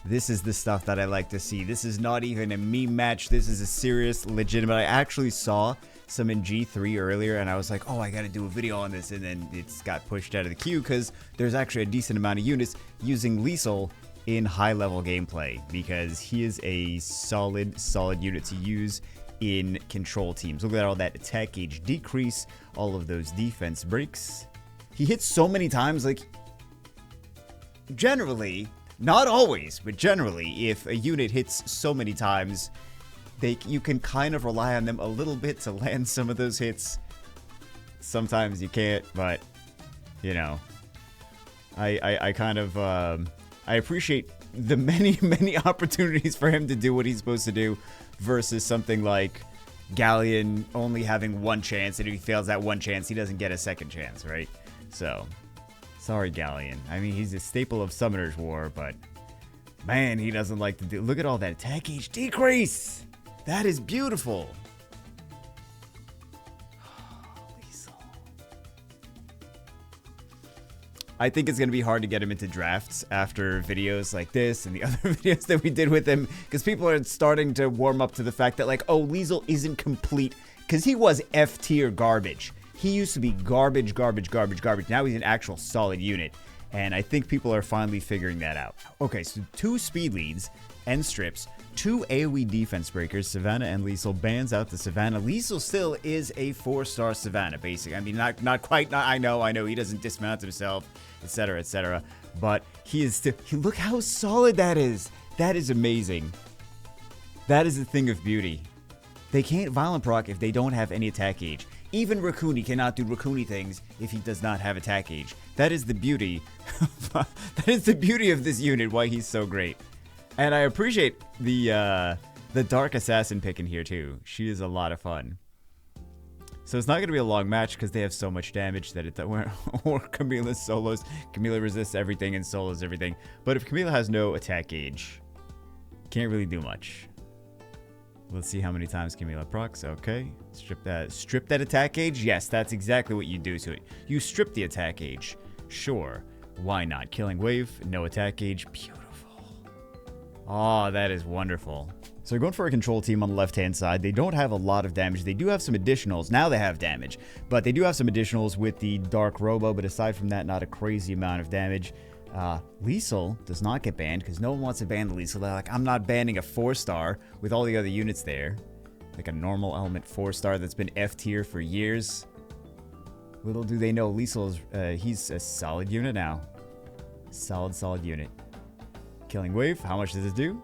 This is the stuff that I like to see. This is not even a meme match. This is a serious, legitimate. I actually saw some in G3 earlier, and I was like, oh, I got to do a video on this, and then it's got pushed out of the queue because there's actually a decent amount of units using Liesel in high-level gameplay because he is a solid unit to use in control teams. Look at all that attack gauge decrease, all of those defense breaks. He hits so many times, like, generally, not always, but generally, if a unit hits so many times, you can kind of rely on them a little bit to land some of those hits. Sometimes you can't, but, you know, I kind of, I appreciate the many opportunities for him to do what he's supposed to do versus something like Galleon only having one chance, and if he fails that one chance, he doesn't get a second chance, right? So, sorry, Galleon. I mean, he's a staple of Summoner's War, but man, he doesn't like to do. Look at all that attack gauge decrease. That is beautiful. Liesel. I think it's going to be hard to get him into drafts after videos like this and the other videos that we did with him, because people are starting to warm up to the fact that, like, oh, Liesel isn't complete, because he was F tier garbage. He used to be garbage. Now he's an actual solid unit, and I think people are finally figuring that out. Okay, so 2 speed leads and strips, 2 AoE defense breakers, Savannah and Liesel, bans out the Savannah. Liesel still is a 4-star Savannah, basically. I mean, not quite, I know, he doesn't dismount himself, etc., but he is still, look how solid that is. That is amazing. That is a thing of beauty. They can't violent proc if they don't have any attack gauge. Even Raccoon cannot do Raccoon things if he does not have attack gauge. That is the beauty. That is the beauty of this unit, why he's so great. And I appreciate the Dark Assassin pick in here too. She is a lot of fun. So it's not going to be a long match because they have so much damage that it or Camilla's solos. Camilla resists everything and solos everything. But if Camilla has no attack gauge, can't really do much. Let's see how many times Camilla procs. Okay, strip that attack gauge. Yes, that's exactly what you do to it. You strip the attack gauge. Sure, why not? Killing wave, no attack gauge. Beautiful. Oh, that is wonderful. So they're going for a control team on the left-hand side. They don't have a lot of damage. They do have some additionals. Now they have damage, but they do have some additionals with the Dark Robo, but aside from that, not a crazy amount of damage. Liesel does not get banned because no one wants to ban the Liesel. They're like, I'm not banning a 4-star with all the other units there. Like a normal element 4-star that's been F tier for years. Little do they know, Liesel is, he's a solid unit now. Solid unit. Killing wave, how much does it do?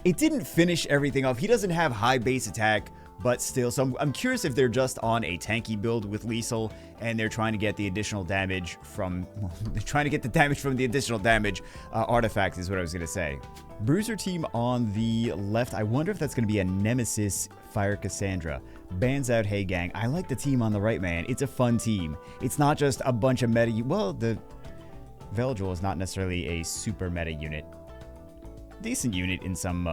It didn't finish everything off. He doesn't have high base attack, but still. So I'm curious if they're just on a tanky build with Liesel, and they're trying to get the additional damage from... Well, they're trying to get the damage from the additional damage artifacts is what I was going to say. Bruiser team on the left. I wonder if that's going to be a Nemesis Fire Cassandra. Bans out Hey Gang. I like the team on the right, man. It's a fun team. It's not just a bunch of meta... Well, the Veljul is not necessarily a super meta unit. Decent unit in some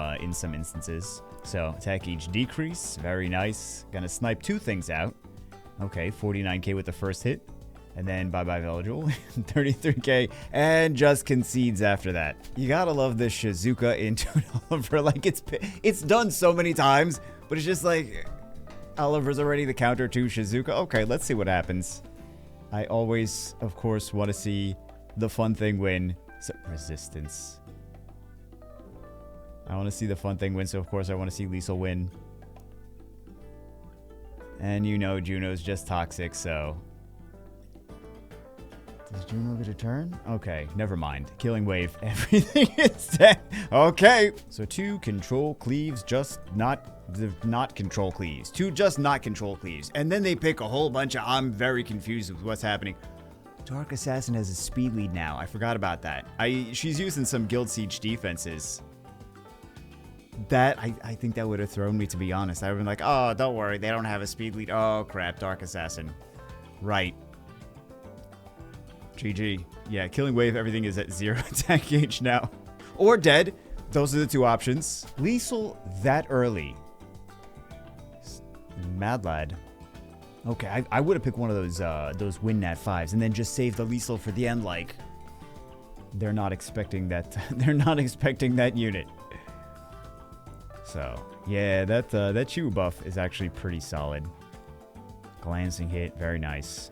instances. So attack gauge decrease, very nice. Gonna snipe 2 things out. Okay, 49k with the first hit, and then bye bye Veljul, 33k, and just concedes after that. You gotta love this Shizuka into Oliver. Like it's done so many times, but it's just like Oliver's already the counter to Shizuka. Okay, let's see what happens. I always, of course, want to see the fun thing win. So, resistance. I want to see the fun thing win, so of course I want to see Liesel win. And you know Juno's just toxic, so... Does Juno get a turn? Okay, never mind. Killing wave. Everything is dead. Okay. So 2 control cleaves, just not control cleaves. 2 just not control cleaves. And then they pick a whole bunch of... I'm very confused with what's happening. Dark Assassin has a speed lead now. I forgot about that. She's using some Guild Siege defenses. That, I think that would have thrown me, to be honest. I would have been like, oh, don't worry, they don't have a speed lead. Oh, crap, Dark Assassin. Right. GG. Yeah, killing wave, everything is at 0 attack gauge now. Or dead. Those are the 2 options. Liesel that early. Mad lad. Okay, I would have picked one of those win nat 5s and then just save the Liesel for the end, like... they're not expecting that. They're not expecting that unit. So, yeah, that Chew buff is actually pretty solid. Glancing hit, very nice.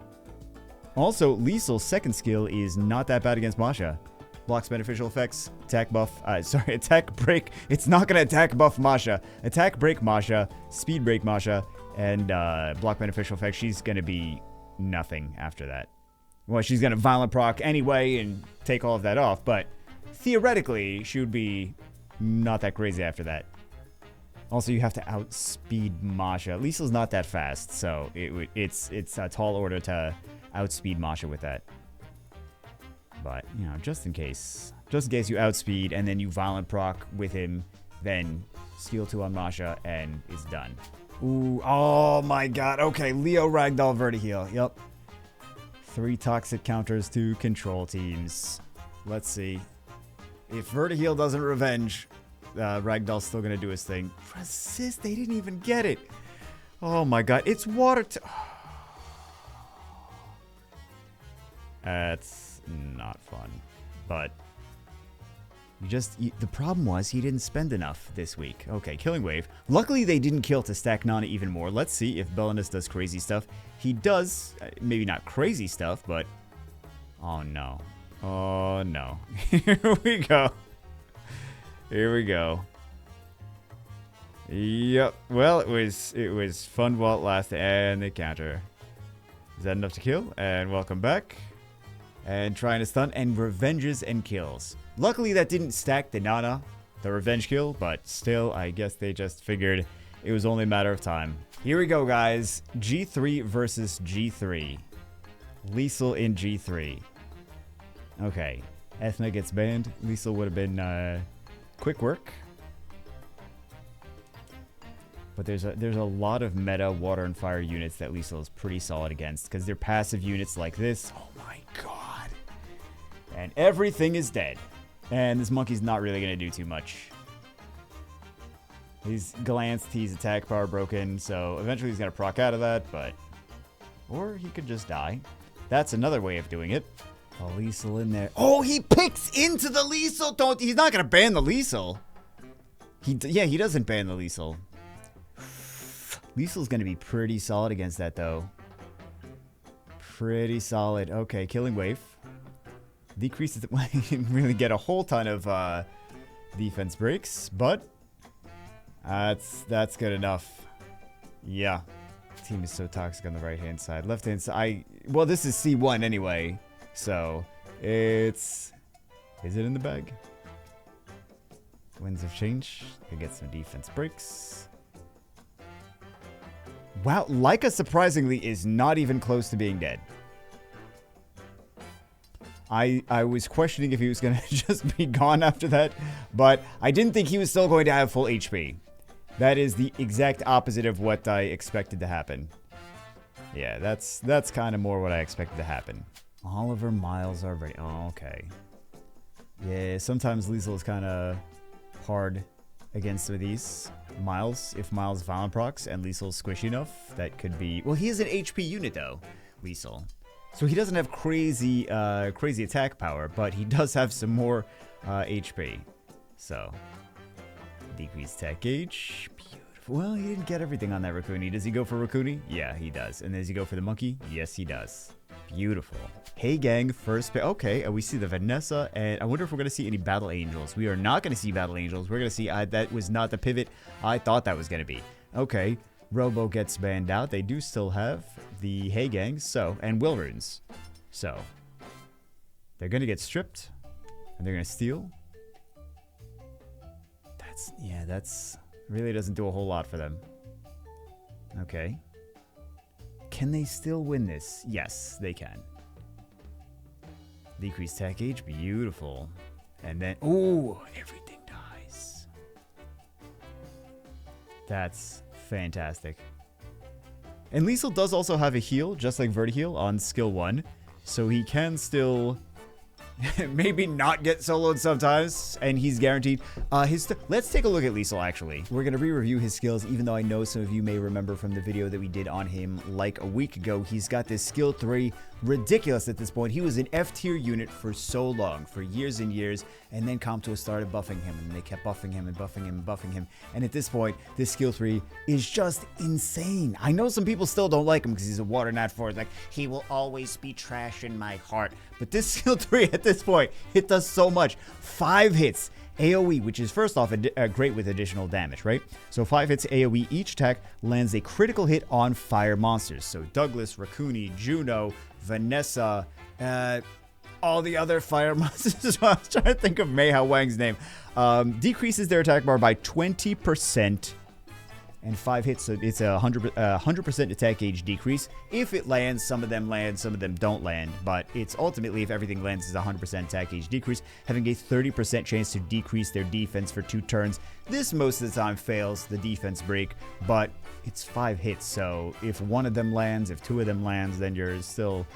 Also, Liesel's second skill is not that bad against Masha. Blocks beneficial effects, attack buff, attack break. It's not going to attack buff Masha. Attack break Masha, speed break Masha, and block beneficial effects. She's going to be nothing after that. Well, she's going to violent proc anyway and take all of that off, but theoretically, she would be not that crazy after that. Also, you have to outspeed Masha. Liesel's not that fast, so it's a tall order to outspeed Masha with that. But, you know, just in case you outspeed and then you violent proc with him, then skill 2 on Masha and it's done. Ooh, oh my god. Okay, Leo Ragdoll Vertiheal. Yep. 3 toxic counters to control teams. Let's see. If Vertiheal doesn't revenge, Ragdoll's still going to do his thing. Resist, they didn't even get it. Oh my god, it's water. That's not fun. But the problem was he didn't spend enough this week. Okay, Killing Wave. Luckily, they didn't kill to stack Nana even more. Let's see if Belinus does crazy stuff. He does, maybe not crazy stuff, but... Oh, no. Oh, no. Here we go. Here we go. Yep. Well, it was fun while it lasted, and the counter. Is that enough to kill? And welcome back. And trying to stun, and revenges and kills. Luckily, that didn't stack the Nana, the revenge kill, but still, I guess they just figured it was only a matter of time. Here we go, guys. G3 versus G3. Liesel in G3. Okay. Ethna gets banned. Liesel would have been quick work. But there's a lot of meta water and fire units that Liesel is pretty solid against, because they're passive units like this. Oh my god. And everything is dead. And this monkey's not really going to do too much. He's glanced, he's attack power broken, so eventually he's going to proc out of that, but... Or he could just die. That's another way of doing it. Oh, Liesel in there. Oh, he picks into the Liesel! He's not going to ban the Liesel. Yeah, he doesn't ban the Liesel. Liesel's going to be pretty solid against that, though. Pretty solid. Okay, Killing Wave. Decreases... He didn't really get a whole ton of defense breaks, but that's good enough. Yeah. Team is so toxic on the right-hand side. Left-hand side... Well, this is C1 anyway, so it's... Is it in the bag? Winds of Change. They get some defense breaks. Wow, Leica surprisingly is not even close to being dead. I was questioning if he was going to just be gone after that, but I didn't think he was still going to have full HP. That is the exact opposite of what I expected to happen. Yeah, that's kind of more what I expected to happen. Oliver Miles are ready. Oh, okay. Yeah, sometimes Liesel is kind of hard against some of these. Miles, if Miles violent procs and Liesel's squishy enough, that could be... Well, he is an HP unit, though, Liesel. So he doesn't have crazy attack power, but he does have some more HP. So, decreased attack gauge. Beautiful. Well, he didn't get everything on that Raccoon. Does he go for Raccoon? Yeah, he does. And does he go for the monkey? Yes, he does. Beautiful. Hey, gang, first pick. Okay, we see the Vanessa, and I wonder if we're going to see any Battle Angels. We are not going to see Battle Angels. We're going to see... that was not the pivot I thought that was going to be. Okay. Robo gets banned out. They do still have the Hey Gangs, so, and Will Runes. So, they're going to get stripped, and they're going to steal. That's really doesn't do a whole lot for them. Okay. Can they still win this? Yes, they can. Decreased attack age, beautiful. And then, ooh, everything dies. That's fantastic. And Liesel does also have a heal, just like Vertiheal, on skill 1. So he can still maybe not get soloed sometimes, and he's guaranteed. Let's take a look at Liesel, actually. We're going to re-review his skills, even though I know some of you may remember from the video that we did on him like a week ago. He's got this skill 3, ridiculous at this point. He was an F tier unit for so long, for years and years, and then Comtois started buffing him, and they kept buffing him and buffing him and buffing him. And at this point, this skill 3 is just insane. I know some people still don't like him because he's a water nat 4. It's like, he will always be trash in my heart. But this skill 3 at this point, it does so much. 5 hits. AoE, which is first off great with additional damage, right? So 5 hits AoE, each attack lands a critical hit on fire monsters. So Douglas, Raccoony, Juno, Vanessa, all the other fire monsters. I was trying to think of Mei Hao Wang's name. Decreases their attack bar by 20%. And 5 hits, so it's a 100% attack gauge decrease. If it lands, some of them land, some of them don't land. But it's ultimately, if everything lands, is a 100% attack gauge decrease, having a 30% chance to decrease their defense for 2 turns. This most of the time fails the defense break, but it's 5 hits. So if one of them lands, if 2 of them lands, then you're still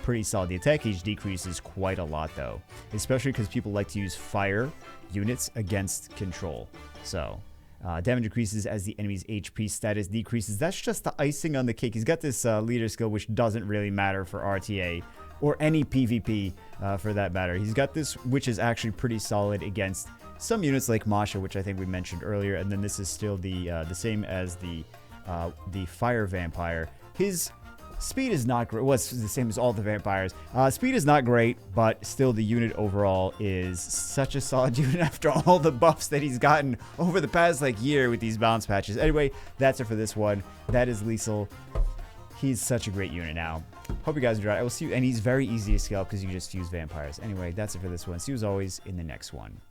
pretty solid. The attack gauge decrease is quite a lot, though, especially because people like to use fire units against control. So damage increases as the enemy's HP status decreases. That's just the icing on the cake. He's got this leader skill, which doesn't really matter for RTA or any PvP for that matter. He's got this, which is actually pretty solid against some units like Masha, which I think we mentioned earlier. And then this is still the same as the Fire Vampire. His speed is not great. Well, it's the same as all the vampires. Speed is not great, but still the unit overall is such a solid unit after all the buffs that he's gotten over the past like year with these balance patches. Anyway, that's it for this one. That is Liesel. He's such a great unit now. Hope you guys enjoyed. I will see you, and he's very easy to scale because you just use vampires. Anyway, that's it for this one. See you as always in the next one.